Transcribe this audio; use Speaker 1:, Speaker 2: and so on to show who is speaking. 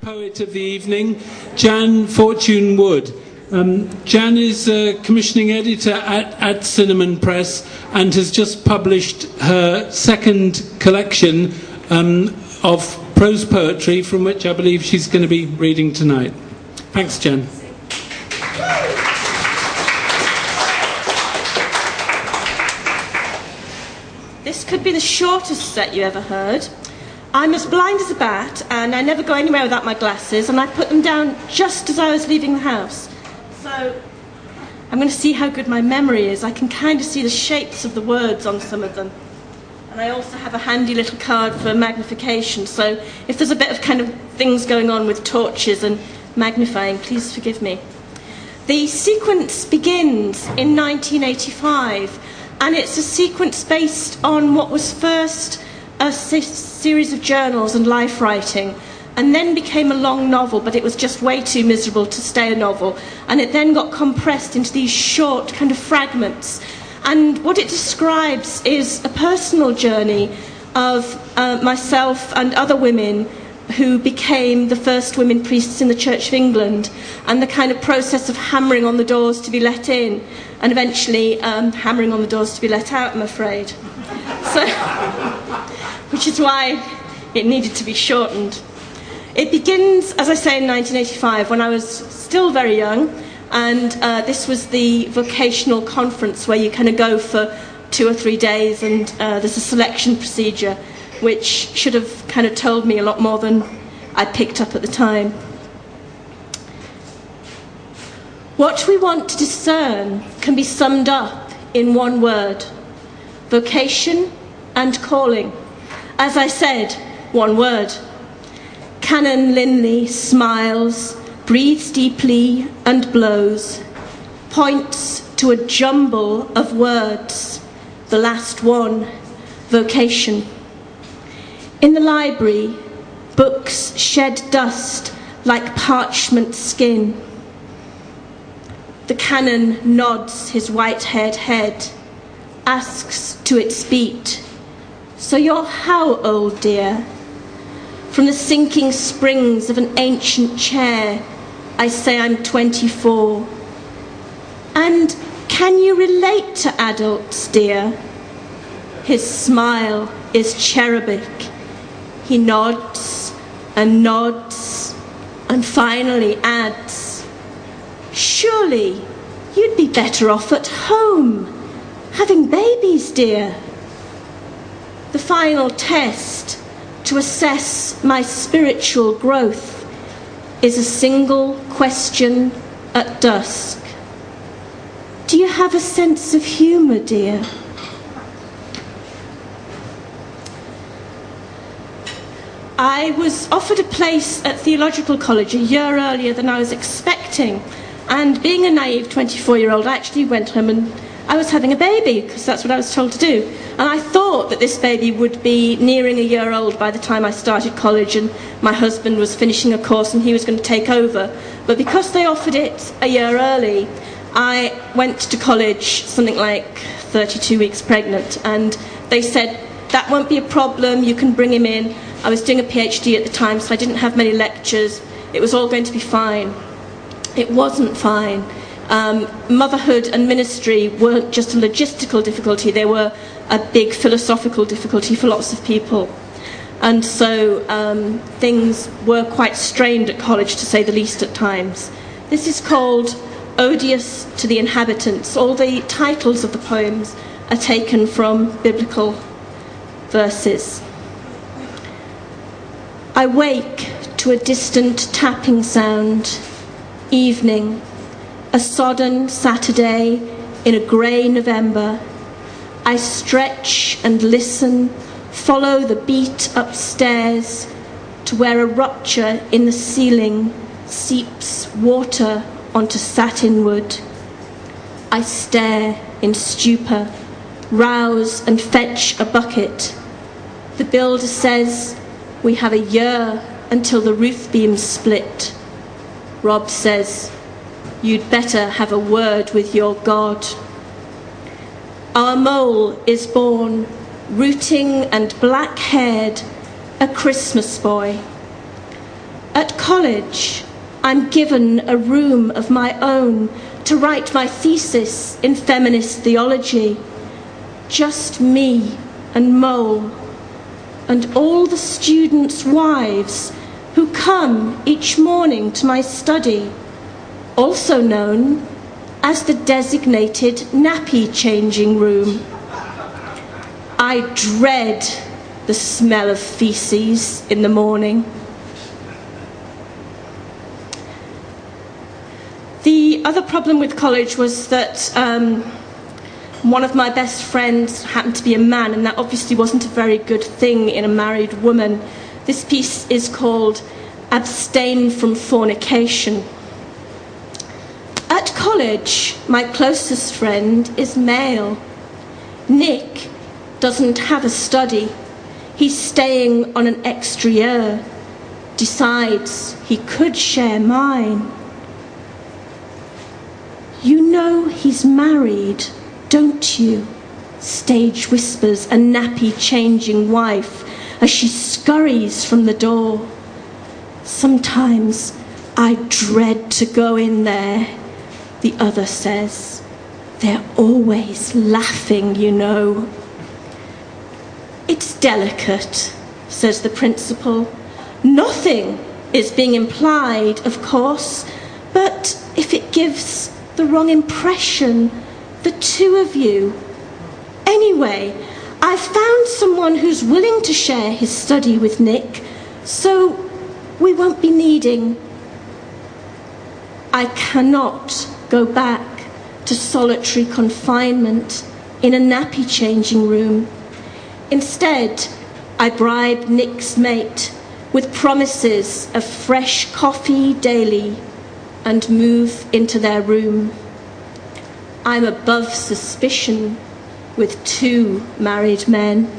Speaker 1: poet of the evening, Jan Fortune Wood. Jan is a commissioning editor at Cinnamon Press and has just published her second collection of prose poetry, from which I believe she's going to be reading tonight. Thanks, Jan.
Speaker 2: This could be the shortest set you ever heard. I'm as blind as a bat, and I never go anywhere without my glasses, and I put them down just as I was leaving the house. So I'm going to see how good my memory is. I can kind of see the shapes of the words on some of them. And I also have a handy little card for magnification, so if there's a bit of kind of things going on with torches and magnifying, please forgive me. The sequence begins in 1985, and it's a sequence based on what was first a series of journals and life writing, and then became a long novel, but it was just way too miserable to stay a novel, and it then got compressed into these short kind of fragments. And what it describes is a personal journey of myself and other women who became the first women priests in the Church of England, and the kind of process of hammering on the doors to be let in, and eventually hammering on the doors to be let out, I'm afraid. So, which is why it needed to be shortened. It begins, as I say, in 1985, when I was still very young, and this was the vocational conference where you kind of go for 2 or 3 days, and there's a selection procedure, which should have kind of told me a lot more than I picked up at the time. What we want to discern can be summed up in one word: vocation and calling. As I said, one word. Canon Linley smiles, breathes deeply and blows, points to a jumble of words, the last one, vocation. In the library, books shed dust like parchment skin. The canon nods his white-haired head, asks to its beat, "So you're how old, dear?" From the sinking springs of an ancient chair, I say I'm 24. "And can you relate to adults, dear?" His smile is cherubic. He nods and finally adds, "Surely you'd be better off at home, having babies, dear." The final test to assess my spiritual growth is a single question at dusk. "Do you have a sense of humour, dear?" I was offered a place at theological college a year earlier than I was expecting, and being a naive 24-year-old, I actually went home and I was having a baby, because that's what I was told to do. And I thought that this baby would be nearing a year old by the time I started college, and my husband was finishing a course and he was going to take over. But because they offered it a year early, I went to college something like 32 weeks pregnant, and they said, "That won't be a problem, you can bring him in." I was doing a PhD at the time, so I didn't have many lectures. It was all going to be fine. It wasn't fine. Motherhood and ministry weren't just a logistical difficulty, they were a big philosophical difficulty for lots of people. And so things were quite strained at college, to say the least, at times. This is called Odious to the Inhabitants. All the titles of the poems are taken from biblical verses. I wake to a distant tapping sound. Evening. A sodden Saturday in a grey November. I stretch and listen, follow the beat upstairs to where a rupture in the ceiling seeps water onto satin wood. I stare in stupor, rouse and fetch a bucket. The builder says, "We have a year until the roof beams split." Rob says, "You'd better have a word with your God." Our mole is born, rooting and black-haired, a Christmas boy. At college, I'm given a room of my own to write my thesis in feminist theology. Just me and Mole, and all the students' wives who come each morning to my study, also known as the designated nappy changing room. I dread the smell of feces in the morning. The other problem with college was that one of my best friends happened to be a man, and that obviously wasn't a very good thing in a married woman. This piece is called Abstain from Fornication. At college, my closest friend is male. Nick doesn't have a study. He's staying on an extra year. Decides he could share mine. You know he's married, don't you? Stage whispers a nappy-changing wife as she scurries from the door. Sometimes I dread to go in there, the other says. They're always laughing, you know. It's delicate, says the principal. Nothing is being implied, of course, but if it gives the wrong impression, the two of you. Anyway, I've found someone who's willing to share his study with Nick, so we won't be needing. I cannot go back to solitary confinement in a nappy changing room. Instead, I bribe Nick's mate with promises of fresh coffee daily and move into their room. I'm above suspicion with two married men.